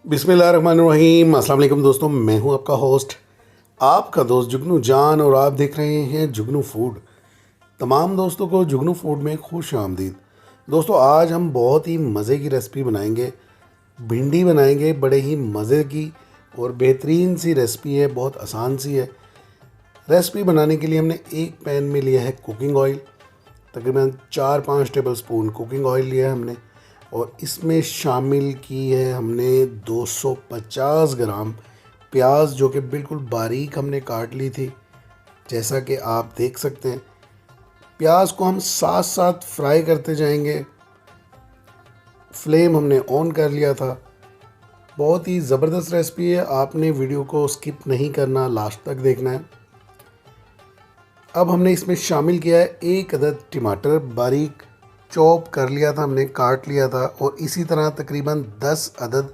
बिस्मिल्लाहिर्रहमानिर्रहीम। अस्सलाम वालेकुम दोस्तों, मैं हूं आपका होस्ट, आपका दोस्त जुगनू जान, और आप देख रहे हैं जुगनू फूड। तमाम दोस्तों को जुगनू फूड में खुश आमदीद। दोस्तों, आज हम बहुत ही मज़े की रेसिपी बनाएंगे। भिंडी बनाएंगे, बड़े ही मज़े की और बेहतरीन सी रेसिपी है, बहुत आसान सी है। रेसिपी बनाने के लिए हमने एक पैन में लिया है कुकिंग ऑयल, तकरीबन 4-5 टेबल स्पून कुकिंग ऑयल लिया है हमने, और इसमें शामिल की है हमने 250 ग्राम प्याज, जो कि बिल्कुल बारीक हमने काट ली थी। जैसा कि आप देख सकते हैं, प्याज को हम साथ साथ फ्राई करते जाएंगे। फ्लेम हमने ऑन कर लिया था। बहुत ही ज़बरदस्त रेसिपी है, आपने वीडियो को स्किप नहीं करना, लास्ट तक देखना है। अब हमने इसमें शामिल किया है एक अदद टमाटर, बारीक चॉप कर लिया था हमने, काट लिया था। और इसी तरह तकरीबन 10 अदद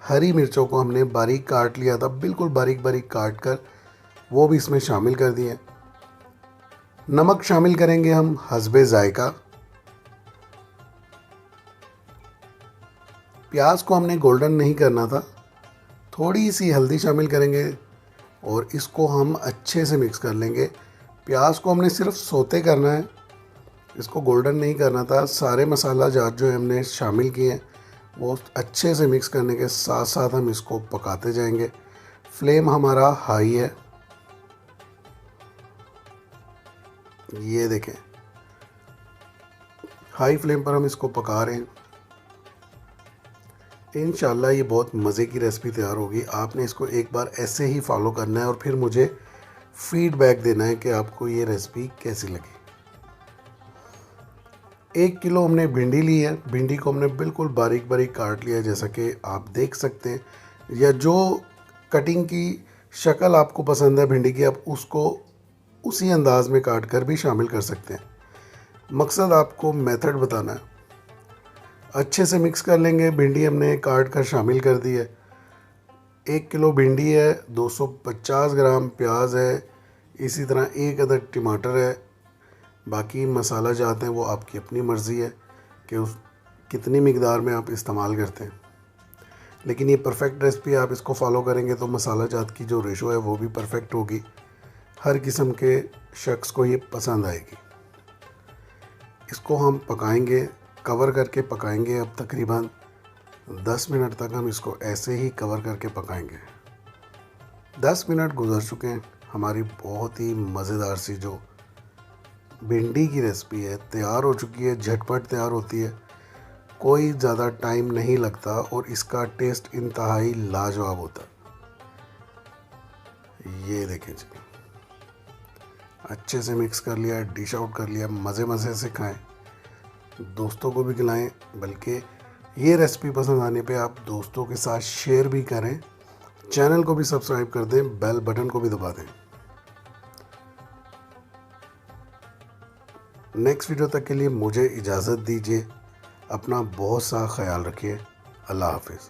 हरी मिर्चों को हमने बारीक काट लिया था, बिल्कुल बारीक बारीक काट कर वो भी इसमें शामिल कर दिए। नमक शामिल करेंगे हम हस्बे जायका। प्याज को हमने गोल्डन नहीं करना था, थोड़ी सी हल्दी शामिल करेंगे और इसको हम अच्छे से मिक्स कर लेंगे। प्याज को हमने सिर्फ सोते करना है, इसको गोल्डन नहीं करना था। सारे मसाला जात जो है हमने शामिल किए हैं, वो अच्छे से मिक्स करने के साथ साथ हम इसको पकाते जाएंगे। फ्लेम हमारा हाई है, ये देखें, हाई फ्लेम पर हम इसको पका रहे हैं। इंशाल्लाह ये बहुत मज़े की रेसिपी तैयार होगी। आपने इसको एक बार ऐसे ही फॉलो करना है और फिर मुझे फीडबैक देना है कि आपको ये रेसिपी कैसी लगी। 1 किलो हमने भिंडी ली है। भिंडी को हमने बिल्कुल बारीक बारीक काट लिया है, जैसा कि आप देख सकते हैं, या जो कटिंग की शक्ल आपको पसंद है भिंडी की, आप उसको उसी अंदाज में काट कर भी शामिल कर सकते हैं। मकसद आपको मेथड बताना है। अच्छे से मिक्स कर लेंगे। भिंडी हमने काट कर शामिल कर दी है। 1 किलो भिंडी है, 250 ग्राम प्याज है, इसी तरह एक अदद टमाटर है। बाकी मसाला जाते हैं वो आपकी अपनी मर्ज़ी है कि उस कितनी मिकदार में आप इस्तेमाल करते हैं, लेकिन ये परफेक्ट रेसिपी, आप इसको फॉलो करेंगे तो मसाला जात की जो रेशो है वो भी परफेक्ट होगी। हर किस्म के शख्स को ये पसंद आएगी। इसको हम पकाएंगे, कवर करके पकाएंगे। अब तकरीबन 10 मिनट तक हम इसको ऐसे ही कवर करके पकाएंगे। 10 मिनट गुजर चुके हैं। हमारी बहुत ही मज़ेदार सी जो भिंडी की रेसिपी है तैयार हो चुकी है। झटपट तैयार होती है, कोई ज़्यादा टाइम नहीं लगता और इसका टेस्ट इंतहाई लाजवाब होता है। ये देखें जी, अच्छे से मिक्स कर लिया, डिश आउट कर लिया। मज़े मज़े से खाएं, दोस्तों को भी खिलाएं। बल्कि ये रेसिपी पसंद आने पे आप दोस्तों के साथ शेयर भी करें। चैनल को भी सब्सक्राइब कर दें, बेल बटन को भी दबा दें। नेक्स्ट वीडियो तक के लिए मुझे इजाज़त दीजिए। अपना बहुत सा ख्याल रखिए। अल्लाह हाफिज़।